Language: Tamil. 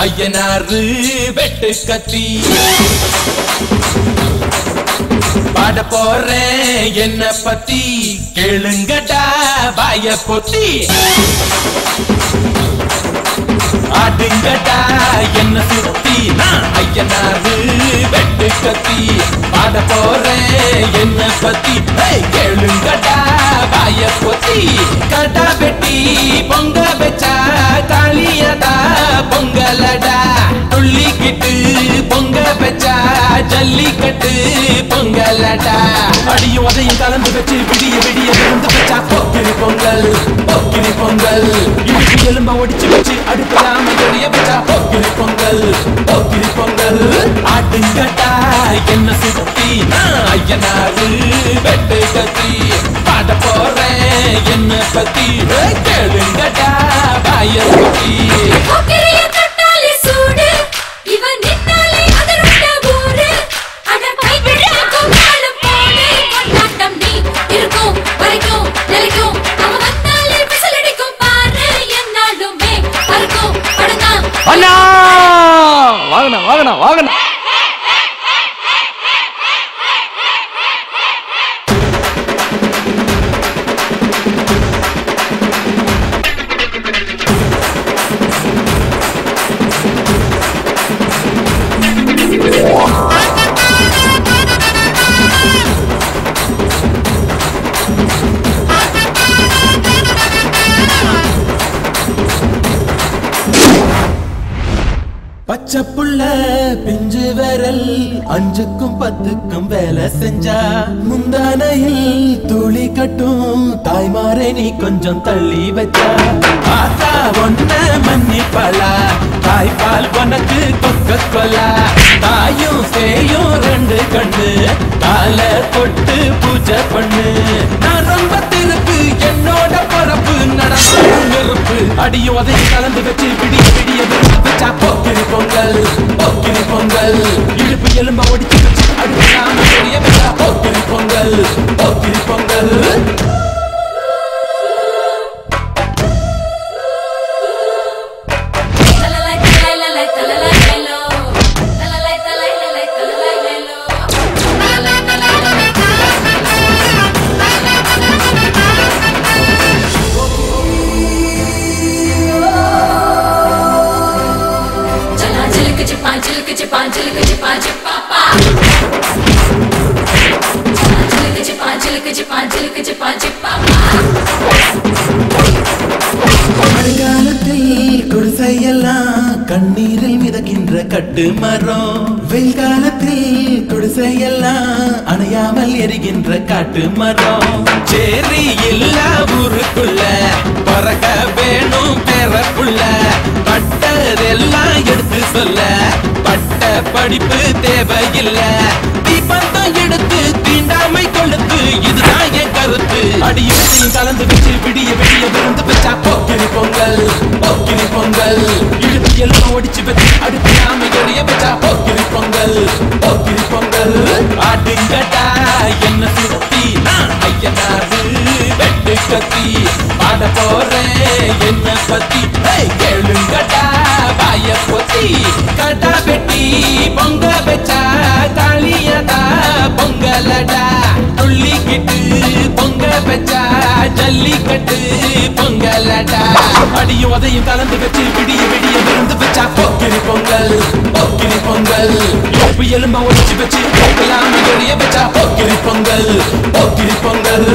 ஐயனாரு வெட்டு கத்தி பாட போறேன் என்ன பத்தி கேளுங்கடா வாய பொத்தி ஆடுங்கடா என்ன சுத்தி நான் ஐயனாரு வெட்டு கத்தி பாட போறேன் என்ன பத்தி கேளுங்கடா வாய பொத்தி கடா வெட்டி பொங்க வச்சா காளியடா பொங்கலடா துள்ளிக்கிட்டு பொங்க வச்சா ஜல்லிக்கட்டு பொங்கலடா அடியும் அதையும் கலந்து வச்சு விடிய விடிய விழுந்து வச்சா போக்கிரி பொங்கல் போக்கிரி பொங்கல் இடுப்பு எலும்ப ஒடிச்சு வச்சு அடுக்கலாம தெரிய வச்சா போக்கிரி பொங்கல் போக்கிரி பொங்கல் ஆட்டுங்கட்டா என்ன சுத்தி நான் ஐயனாரு வெட்டு கத்தி பாட போறேன் என்ன பத்தி கேளுங்கட்டா வாய பத்தி வாங்கண்ணா வாங்கண்ணா வாங்கண்ணா பச்சை புள்ள பிஞ்சு விரல் 5க்கும் 10க்கும் வேலை செஞ்சா முந்தானையில் துளி கட்டும் தாய்மாரை நீ கொஞ்சம் தள்ளி வச்சா ஆத்தா ஒன்ன மன்னிப்பலா தாய்பால் உனக்கு கொக்க கொலா தாயும் சேயும் 2 கண்ணு கால தொட்டு பூஜை பண்ணு நான் ரொம்ப திருப்பு என்னோட பரப்பு நடப்பு நெருப்பு அடியும் அதை கலந்து வச்சு விடிய விடிய வச்சா போக்கிரி பொங்கல் போக்கிரி பொங்கல் இடுப்பு எலும்ப ஒடிச்சு வச்சு அடுக்கலாம தெரிய வச்சா போக்கிரி பொங்கல் போக்கிரி பொங்கல் குடிசையெல்லாம் கண்ணீரில் மிதக்கின்ற கட்டு மரம் வெயில் காலத்தில் குடிசையெல்லாம் அணையாமல் எரிகின்ற காட்டு மரம் சேரி எல்லா ஊருக்குள்ள பறக்க வேணும் பெறப்புள்ள பட்டதெல்லாம் எடுத்து சொல்ல பட்ட படிப்பு தேவையில்லை தீபந்தம் எடுத்து தீண்டாமை கொளுத்து இதுதான் என் கருத்து அடியும் கலந்து வச்சு விடிய விடிய விருந்து வச்சா போக்கிரி பொங்கல் போக்கிரி பொங்கல் இடுப்பு எல்லாம் ஒடிச்சு வச்சு அடுக்கலாம எறிய வச்சா போக்கிரி பொங்கல் போக்கிரி பொங்கல் ஆட்டுங்கட்டா என்ன சுத்தி நான் ஐயனாரு வெட்டு கத்தி பாட போறேன் என்ன பத்தி கேளுங்கட்டா வாய பொத்தி கடா வெட்டி பொங்க வச்சா காளியடா பொங்கலடா துள்ளிக்கிட்டு பொங்க வச்சா ஜல்லிக்கட்டு பொங்கலடா அடியும் அதையும் கலந்து வச்சு விடிய விடிய விருந்து வச்சா போக்கிரி பொங்கல் போக்கிரி பொங்கல் இடுப்பு எலும்ப ஒடிச்சு வச்சு அடுக்கலாம எறிய வச்சா போக்கிரி பொங்கல் போக்கிரி பொங்கல்